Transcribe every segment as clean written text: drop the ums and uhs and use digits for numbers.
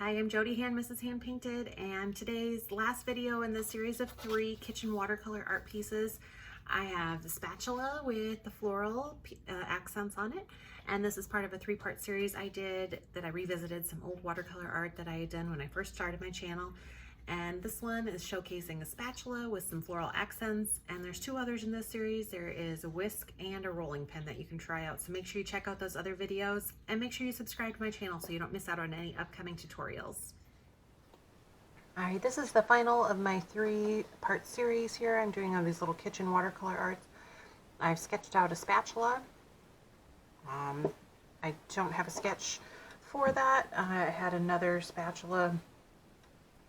Hi, I'm Jody Hand, Mrs. Hand Painted, and today's last video in this series of 3 kitchen watercolor art pieces. I have the spatula with the floral accents on it, and this is part of a 3-part series I did that I revisited some old watercolor art that I had done when I first started my channel. And this one is showcasing a spatula with some floral accents, and there's 2 others in this series. There is a whisk and a rolling pin that you can try out, so make sure you check out those other videos and make sure you subscribe to my channel so you don't miss out on any upcoming tutorials. Alright, this is the final of my 3-part series here. I'm doing all these little kitchen watercolor arts. I've sketched out a spatula. I don't have a sketch for that. I had another spatula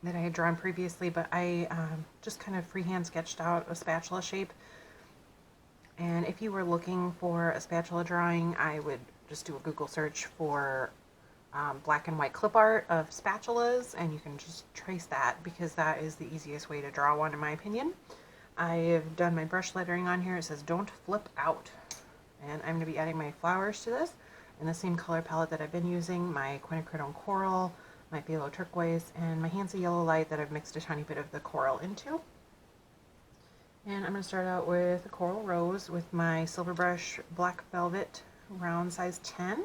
that I had drawn previously, but I just kind of freehand sketched out a spatula shape. And if you were looking for a spatula drawing, I would just do a Google search for black and white clip art of spatulas, and you can just trace that because that is the easiest way to draw one in my opinion. I have done my brush lettering on here. It says don't flip out, and I'm going to be adding my flowers to this in the same color palette that I've been using, my Quinacridone coral, my Phthalo turquoise, and my Hansa yellow light that I've mixed a tiny bit of the coral into. And I'm going to start out with a coral rose with my silver brush black velvet round size 10,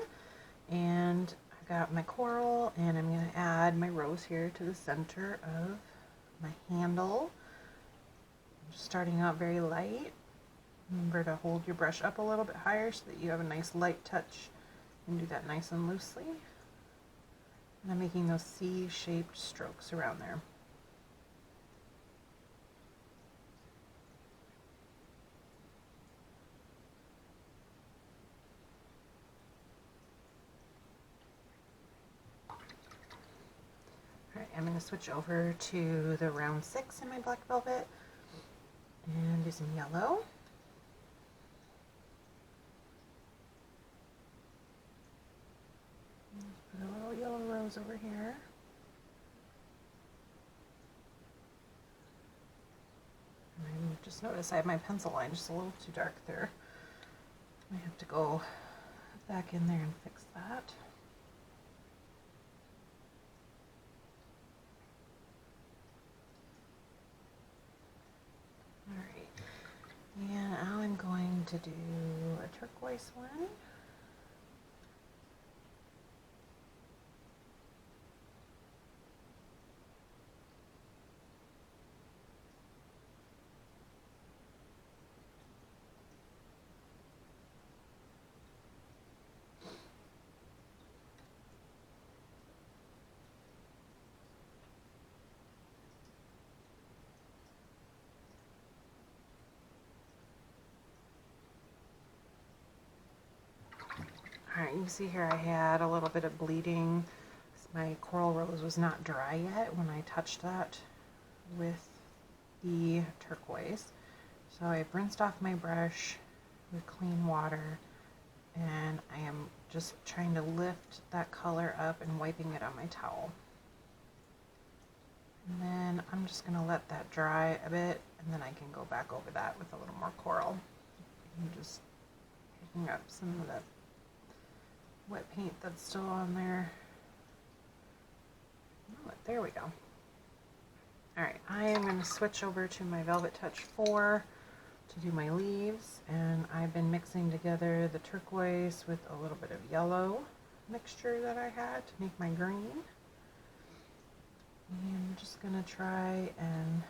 and I've got my coral, and I'm going to add my rose here to the center of my handle. I'm just starting out very light. Remember to hold your brush up a little bit higher so that you have a nice light touch, and do that nice and loosely. And I'm making those C-shaped strokes around there. Alright, I'm going to switch over to the round 6 in my black velvet and do some yellow. Put a little yellow rose over here. And I just noticed I have my pencil line just a little too dark there. I have to go back in there and fix that. Alright, and now I'm going to do a turquoise one. Alright, you can see here I had a little bit of bleeding. My coral rose was not dry yet when I touched that with the turquoise. So I've rinsed off my brush with clean water, and I am just trying to lift that color up and wiping it on my towel. And then I'm just going to let that dry a bit, and then I can go back over that with a little more coral. I'm just picking up some of that wet paint that's still on there. Oh, there we go. Alright, I am going to switch over to my Velvetouch 4 to do my leaves, and I've been mixing together the turquoise with a little bit of yellow mixture that I had to make my green. And I'm just going to try and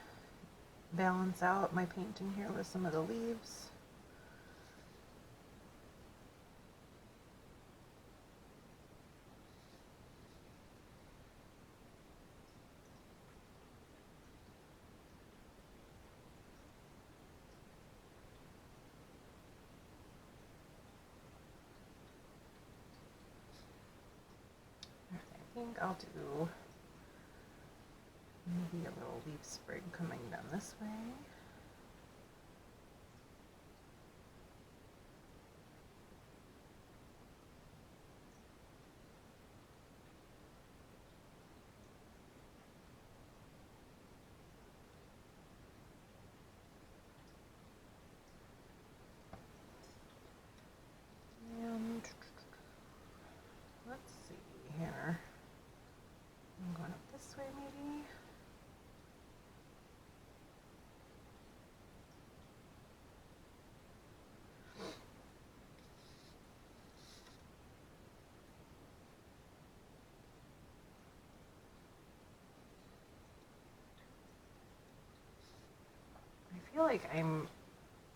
balance out my painting here with some of the leaves. I think I'll do maybe a little leaf sprig coming down this way. And let's see here. I'm like I'm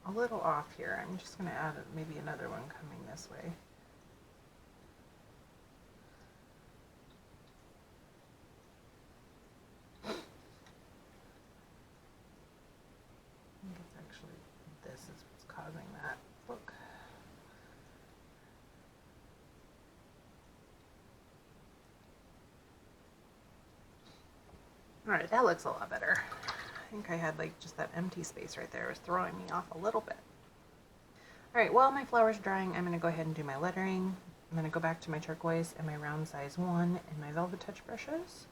a little off here. I'm just going to add maybe another one coming this way. I think it's actually, this is what's causing that. Look. Alright, that looks a lot better. I think I had like just that empty space right there. It was throwing me off a little bit. Alright, while my flower's drying, I'm going to go ahead and do my lettering. I'm going to go back to my turquoise and my round size 1 and my Velvetouch brushes.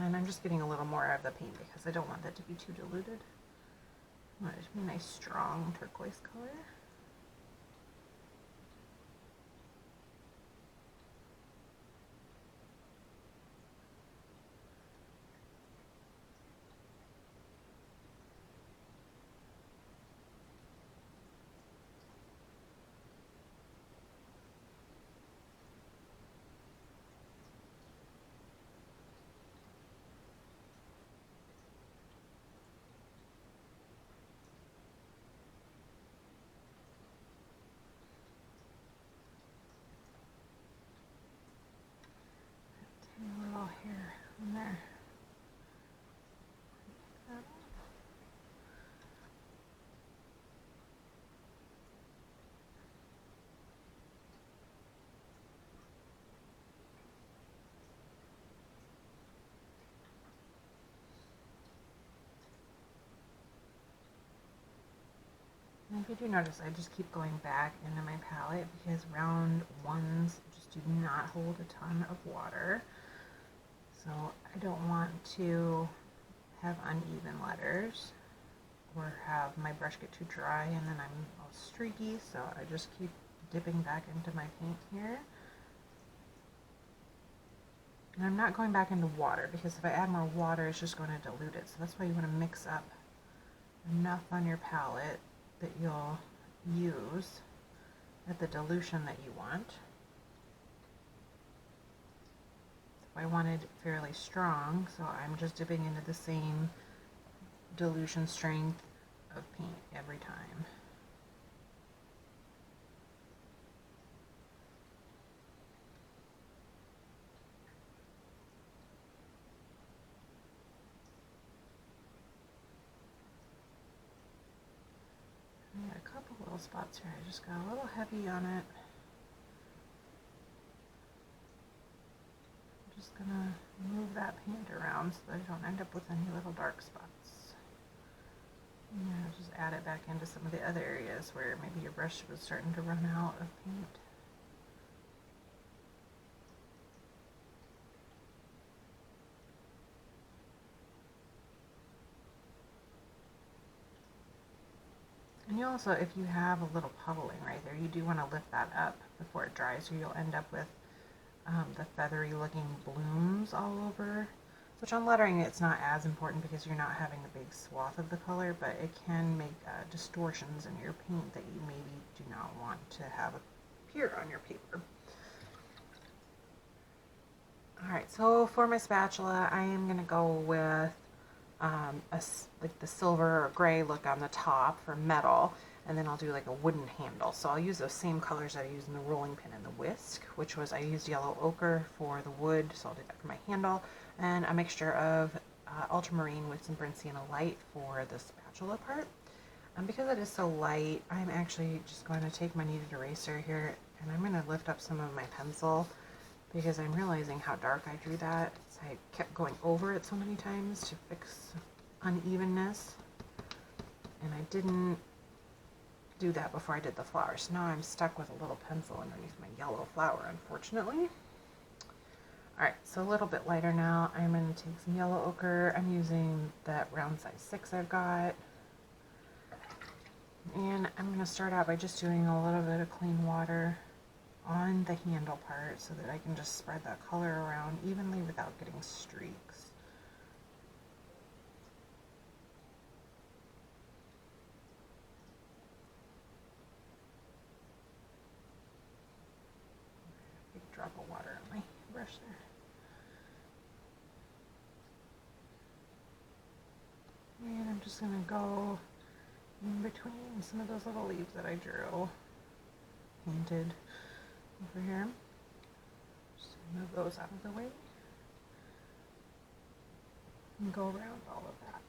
And I'm just getting a little more of the paint because I don't want that to be too diluted. I want it to be a nice strong turquoise color. A little hair on there. And if you do notice, I just keep going back into my palette because round ones just do not hold a ton of water. So I don't want to have uneven letters or have my brush get too dry and then I'm all streaky. So I just keep dipping back into my paint here. And I'm not going back into water because if I add more water, it's just going to dilute it. So that's why you want to mix up enough on your palette that you'll use at the dilution that you want. I wanted fairly strong, so I'm just dipping into the same dilution strength of paint every time. I got a couple little spots here. I just got a little heavy on it. Just gonna move that paint around so that I don't end up with any little dark spots. And I'll just add it back into some of the other areas where maybe your brush was starting to run out of paint. And you also, if you have a little puddling right there, you do want to lift that up before it dries, or you'll end up with the feathery looking blooms all over, which on lettering it's not as important because you're not having a big swath of the color, but it can make distortions in your paint that you maybe do not want to have appear on your paper. Alright, so for my spatula, I am going to go with like the silver or gray look on the top for metal, and then I'll do like a wooden handle. So I'll use those same colors that I used in the rolling pin and the whisk, which was I used yellow ochre for the wood, so I'll do that for my handle, and a mixture of ultramarine with some burnt sienna light for the spatula part. Because it is so light, I'm actually just going to take my kneaded eraser here and I'm going to lift up some of my pencil because I'm realizing how dark I drew that. So I kept going over it so many times to fix unevenness, and I didn't do that before I did the flower. So now I'm stuck with a little pencil underneath my yellow flower, unfortunately. Alright, so a little bit lighter now. I'm going to take some yellow ochre. I'm using that round size 6 I've got. And I'm going to start out by just doing a little bit of clean water on the handle part so that I can just spread that color around evenly without getting streaks. Big drop of water on my brush there. just going to go in between some of those little leaves that I drew, painted over here. Just move those out of the way and go around all of that.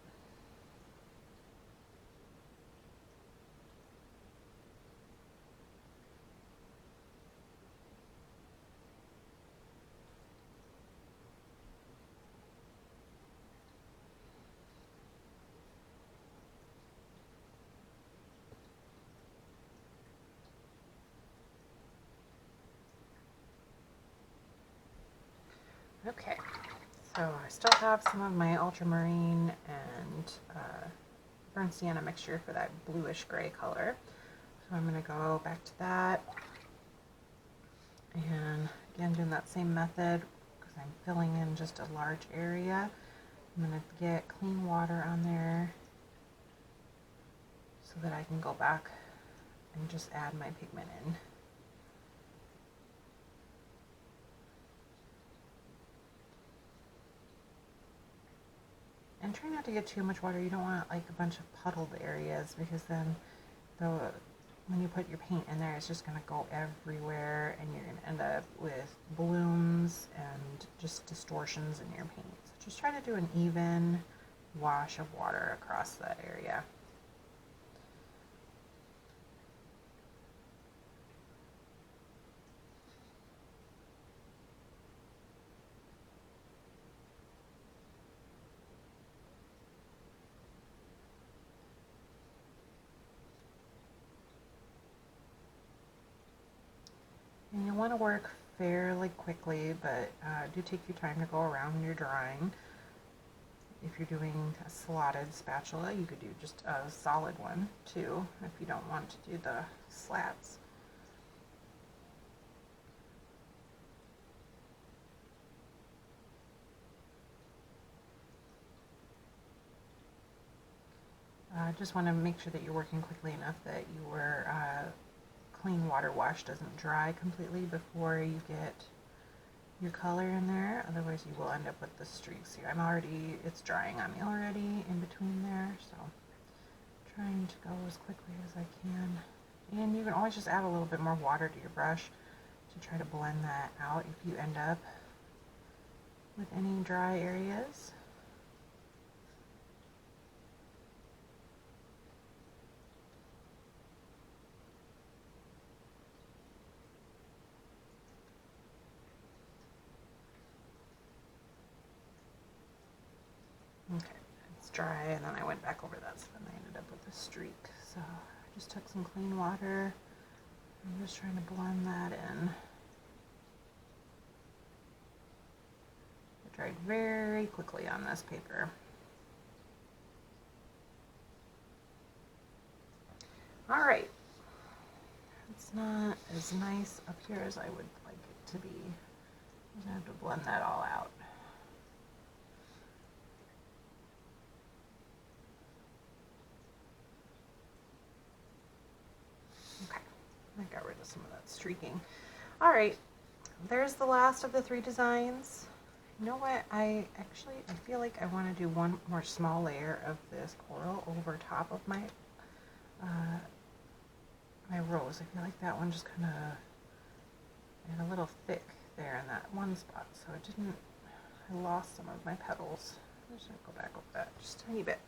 Okay, so I still have some of my ultramarine and burnt sienna mixture for that bluish gray color. So I'm going to go back to that. And again, doing that same method because I'm filling in just a large area. I'm going to get clean water on there so that I can go back and just add my pigment in. And try not to get too much water. You don't want like a bunch of puddled areas because then when you put your paint in there, it's just going to go everywhere and you're going to end up with blooms and just distortions in your paint. So just try to do an even wash of water across that area. And you'll want to work fairly quickly, but do take your time to go around when you're drawing. If you're doing a slotted spatula, you could do just a solid one too, if you don't want to do the slats. Just want to make sure that you're working quickly enough that your clean water wash doesn't dry completely before you get your color in there. Otherwise you will end up with the streaks here. It's drying on me already in between there, so trying to go as quickly as I can. And you can always just add a little bit more water to your brush to try to blend that out if you end up with any dry areas. Okay, it's dry, and then I went back over that, so then I ended up with a streak. So I just took some clean water. I'm just trying to blend that in. It dried very quickly on this paper. All right, it's not as nice up here as I would like it to be. I'm gonna have to blend that all out. I got rid of some of that streaking. All right, there's the last of the 3 designs. You know what? I feel like I want to do one more small layer of this coral over top of my my rose. I feel like that one just kind of got a little thick there in that one spot, so I lost some of my petals. I'm just gonna go back over that just a tiny bit.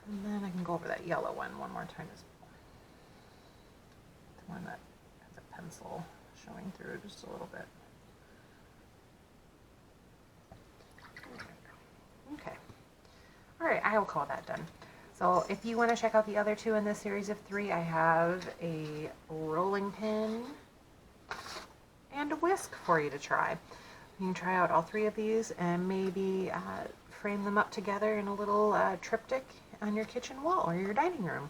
And then I can go over that yellow one more time as well. The one that has a pencil showing through just a little bit. Okay. All right, I will call that done. So if you want to check out the other 2 in this series of 3, I have a rolling pin and a whisk for you to try. You can try out all 3 of these and maybe frame them up together in a little triptych on your kitchen wall or your dining room.